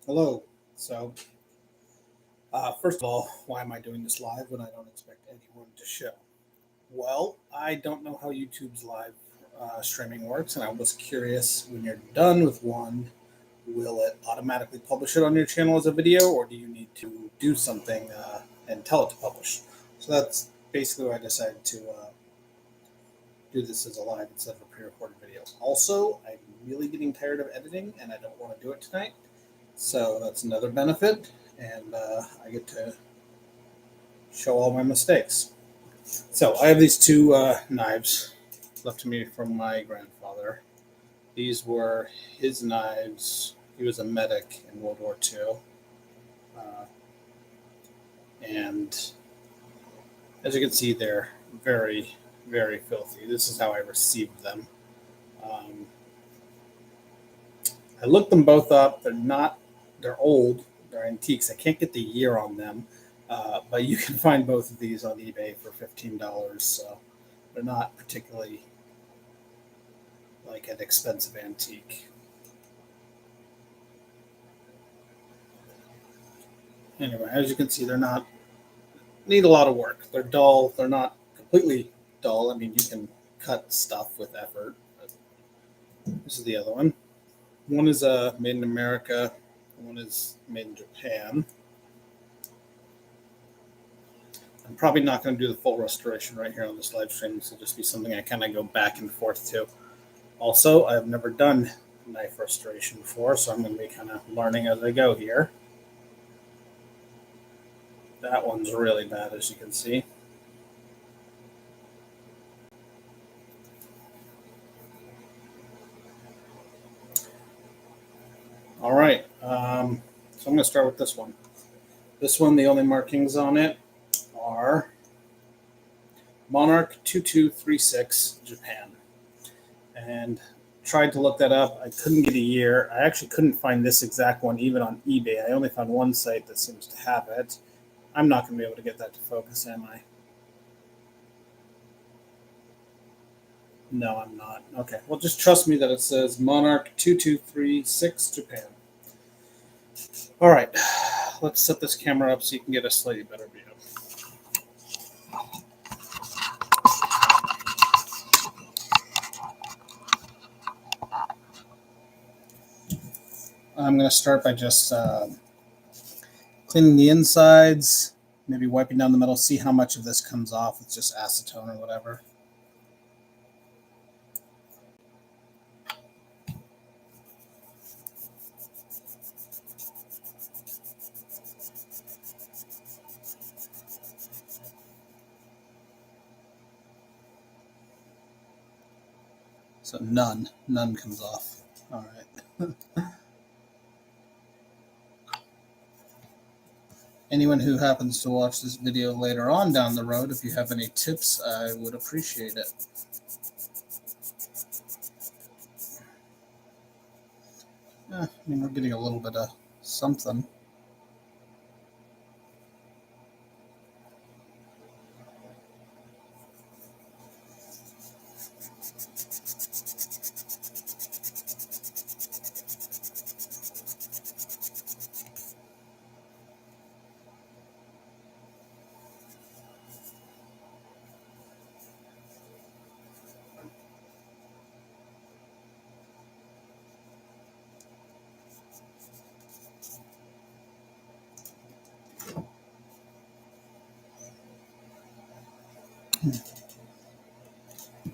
Hello. So, first of all, why am I doing this live when I don't expect anyone to show? Well, I don't know how YouTube's live streaming works, and I was curious when you're done with one, will it automatically publish it on your channel as a video, or do you need to do something and tell it to publish? So that's basically why I decided to do this as a live instead of a pre-recorded video. Also, I'm really getting tired of editing, and I don't want to do it tonight. So that's another benefit, and I get to show all my mistakes. So I have these two knives left to me from my grandfather. These were his knives. He was a medic in World War II. Uh, and as you can see, they're very, very filthy. This is how I received them. Um, I looked them both up. They're old, they're antiques. I can't get the year on them, but you can find both of these on eBay for $15. So they're not particularly like an expensive antique. Anyway, as you can see, they're not need a lot of work. They're dull. They're not completely dull. I mean, you can cut stuff with effort. But this is the other one. One is made in America. One is made in Japan. I'm probably not going to do the full restoration right here on this live stream. This will just be something I kind of go back and forth to. Also, I've never done knife restoration before, so I'm going to be kind of learning as I go here. That one's really bad, as you can see. All right, so I'm going to start with this one. This one, the only markings on it are Monarch 2236 Japan. And tried to look that up. I couldn't get a year. I actually couldn't find this exact one even on eBay. I only found one site that seems to have it. I'm not going to be able to get that to focus, am I? No, I'm not. Okay, well, just trust me that it says Monarch 2236 Japan. All right, let's set this camera up so you can get a slightly better view. I'm going to start by just cleaning the insides, maybe wiping down the metal, see how much of this comes off with just acetone or whatever. So none comes off. All right. Anyone who happens to watch this video later on down the road, if you have any tips, I would appreciate it. I mean, we're getting a little bit of something.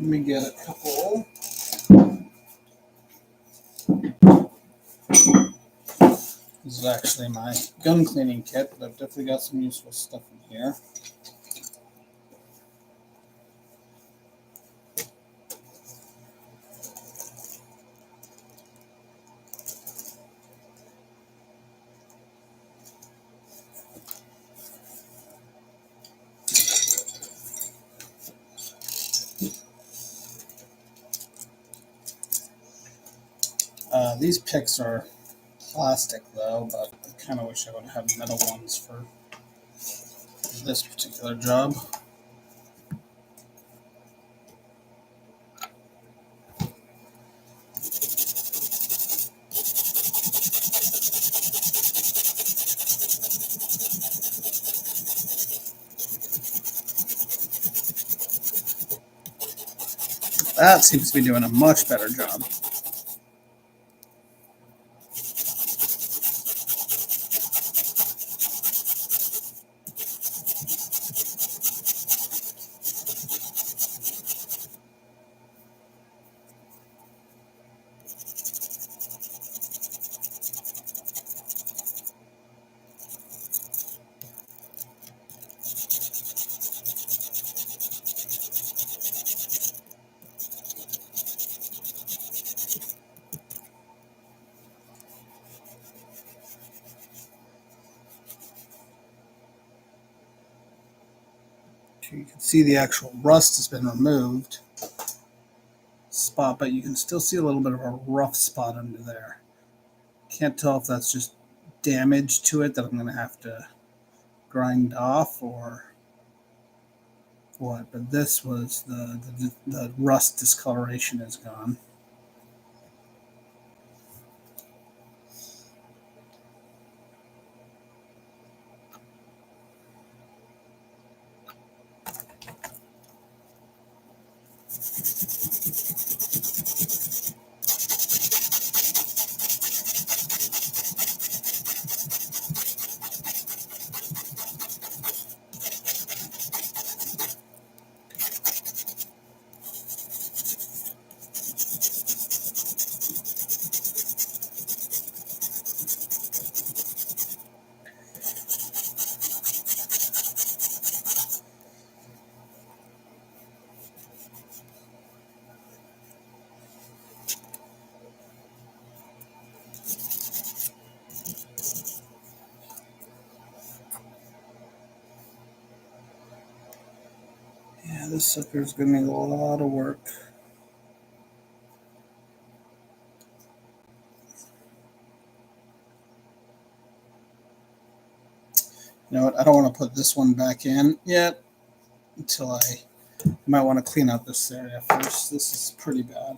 Let me get a couple. This is actually my gun cleaning kit, but I've definitely got some useful stuff in here. These picks are plastic though, but I kind of wish I would have metal ones for this particular job. That seems to be doing a much better job. You can see the actual rust has been removed spot, but you can still see a little bit of a rough spot under there. Can't tell if that's just damage to it that I'm going to have to grind off or what, but this was the rust discoloration is gone. Yeah, this sucker's gonna need a lot of work. You know what? I don't want to put this one back in yet until I might want to clean out this area first. This is pretty bad.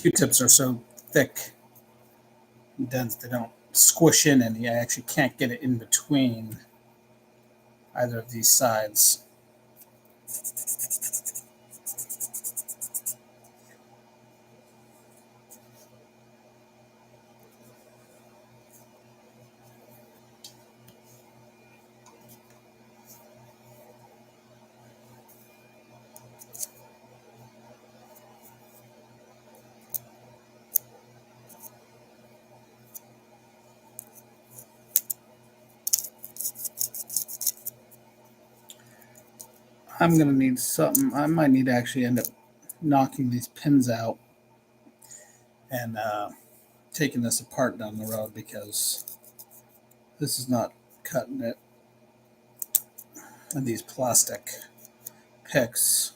Q-tips are so thick and dense they don't squish in, and you actually can't get it in between either of these sides. I'm going to need something. I might need to actually end up knocking these pins out and taking this apart down the road because this is not cutting it. And these plastic picks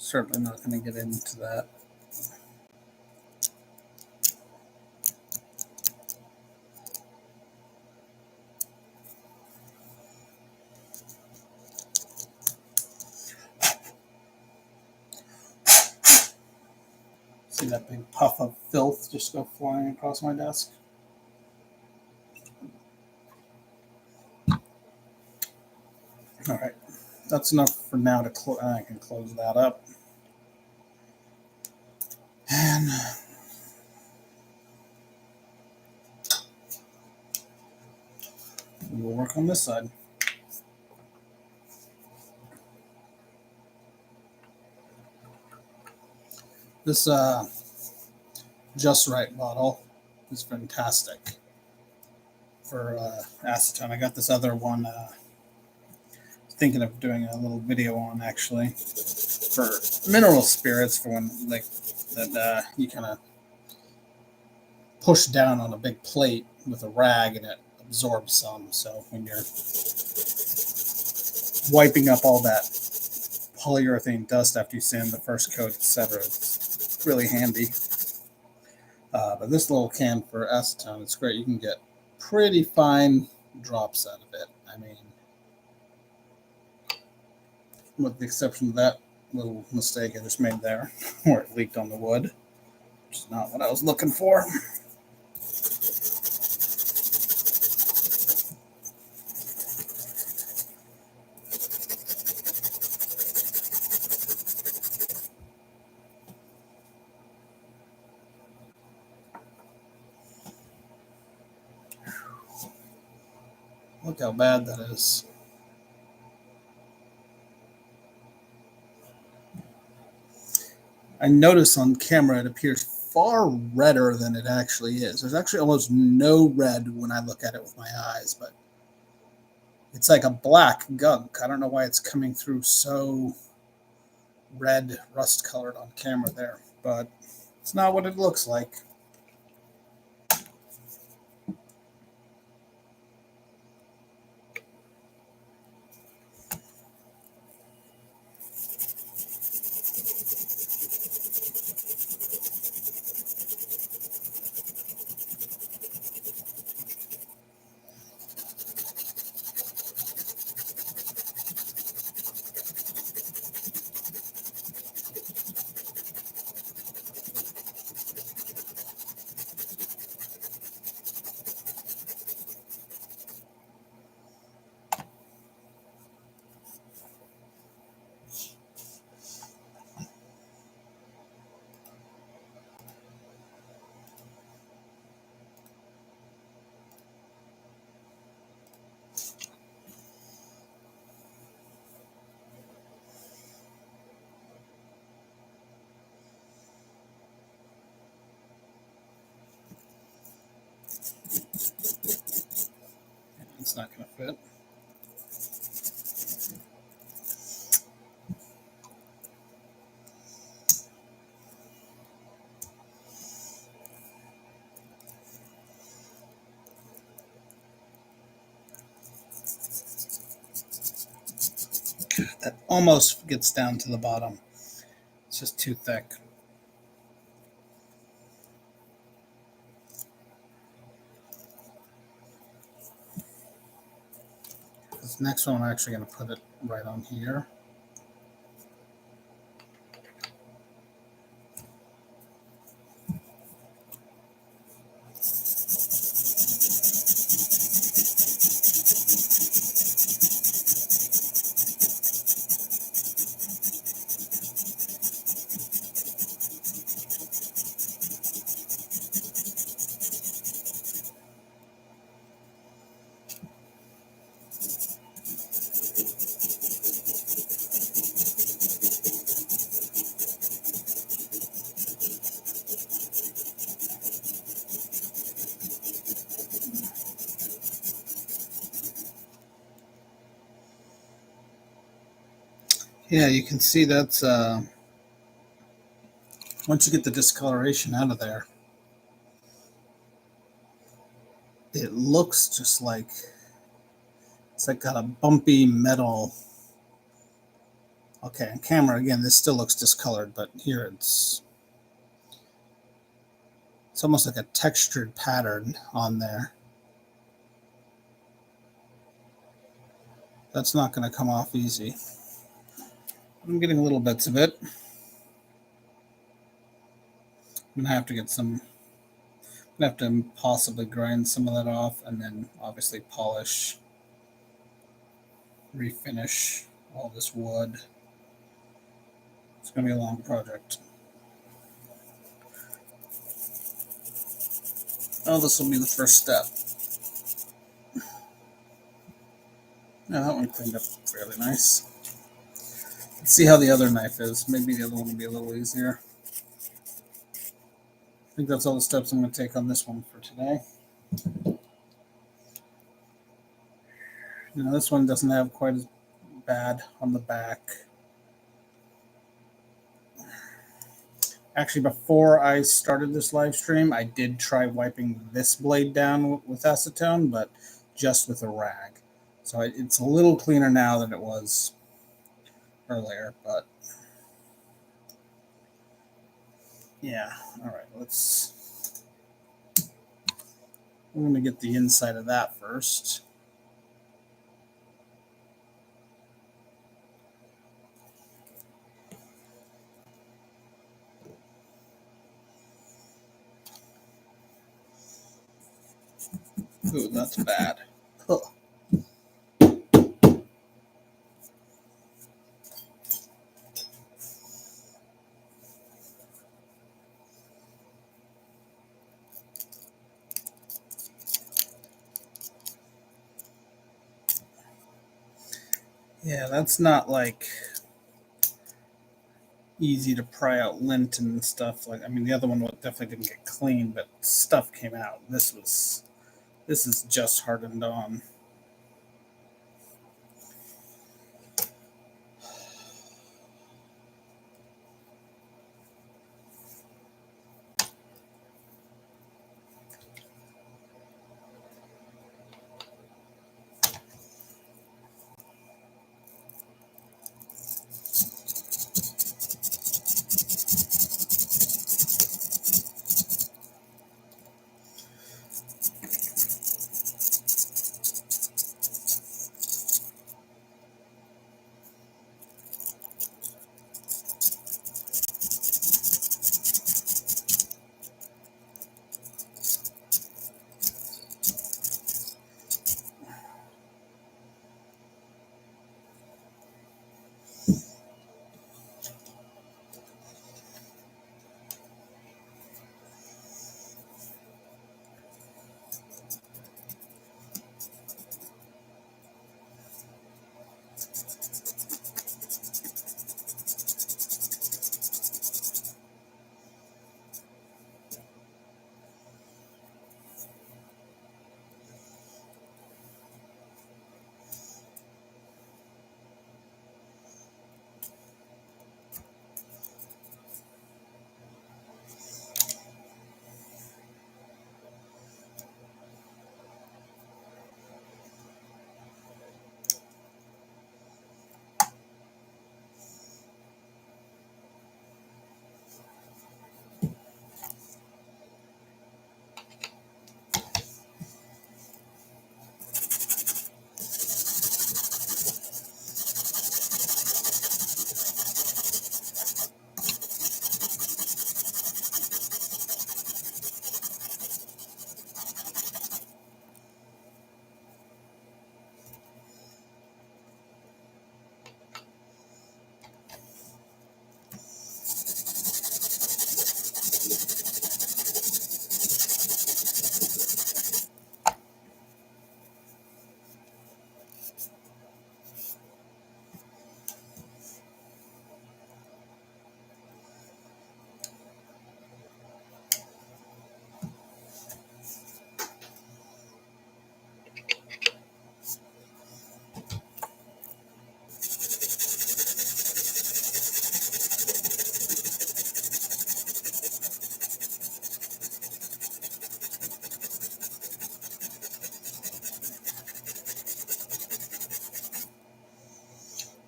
certainly not going to get into that. See that big puff of filth just go flying across my desk? All right, that's enough for now to close. I can close that up. And we'll work on this side. This Just Right bottle is fantastic for acetone. I got this other one thinking of doing a little video on, actually, for mineral spirits, for when like that you kind of push down on a big plate with a rag and it absorbs some. So when you're wiping up all that polyurethane dust after you sand the first coat, etc., it's really handy. But this little can for acetone, it's great. You can get pretty fine drops out of it. I mean, with the exception of that little mistake I just made there, where it leaked on the wood, which is not what I was looking for. Look how bad that is. I notice on camera it appears far redder than it actually is. There's actually almost no red when I look at it with my eyes, but it's like a black gunk. I don't know why it's coming through so red, rust-colored on camera there, but it's not what it looks like. It's not going to fit. That almost gets down to the bottom. It's just too thick. This next one, I'm actually going to put it right on here. Yeah, you can see that's, once you get the discoloration out of there, it looks just like, it's like got a bumpy metal Okay, on camera, again, this still looks discolored, but here it's almost like a textured pattern on there. That's not going to come off easy. I'm getting little bits of it. I'm going to have to get some, I'm going to have to possibly grind some of that off and then obviously polish, refinish all this wood. It's going to be a long project. Oh, this will be the first step. Yeah, that one cleaned up fairly nice. Let's see how the other knife is. Maybe the other one will be a little easier. I think that's all the steps I'm going to take on this one for today. This one doesn't have quite as bad on the back. Actually, before I started this live stream, I did try wiping this blade down with acetone, but just with a rag. So it's a little cleaner now than it was earlier, but yeah. All right, I'm going to get the inside of that first. Ooh, that's bad. Ugh. Yeah, that's not like easy to pry out lint and stuff. Like, I mean, the other one definitely didn't get clean, but stuff came out. This is just hardened on.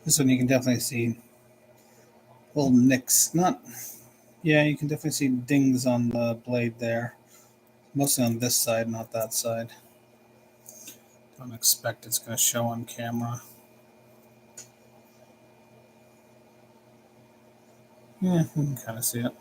This one you can definitely see little nicks. Not, yeah, you can definitely see dings on the blade there. Mostly on this side, not that side. Don't expect it's going to show on camera. Yeah, you can kind of see it.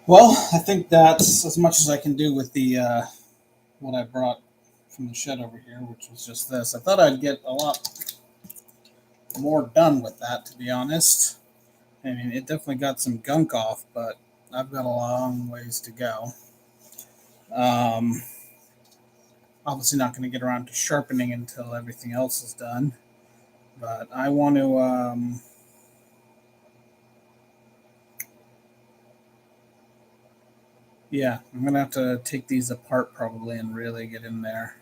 Well, I think that's as much as I can do with the what I brought from the shed over here, which was just this. I thought I'd get a lot more done with that, to be honest. I mean, it definitely got some gunk off, but I've got a long ways to go. Um, Obviously, not going to get around to sharpening until everything else is done, but I want to. Yeah, I'm going to have to take these apart probably and really get in there.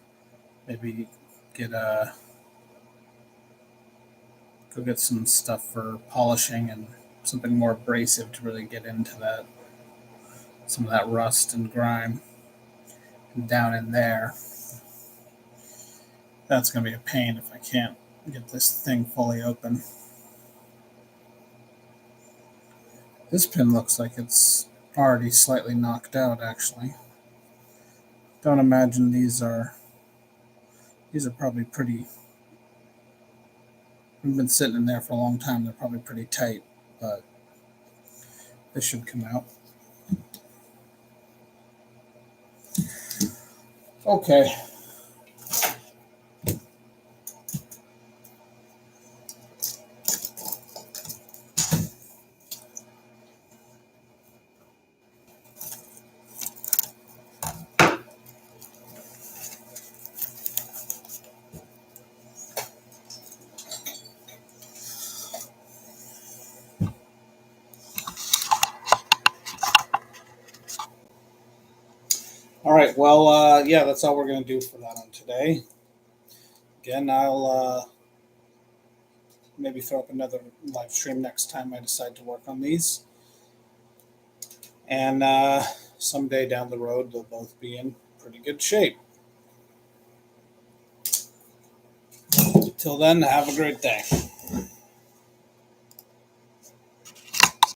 Maybe get go get some stuff for polishing and something more abrasive to really get into that some of that rust and grime down in there. That's going to be a pain if I can't get this thing fully open. This pin looks like it's already slightly knocked out, actually. Don't imagine these are probably pretty. I've been sitting in there for a long time. They're probably pretty tight, but this should come out. Okay. All right. Well, yeah, that's all we're going to do for that on today. Again, I'll maybe throw up another live stream next time I decide to work on these. And someday down the road, they'll both be in pretty good shape. Till then, have a great day.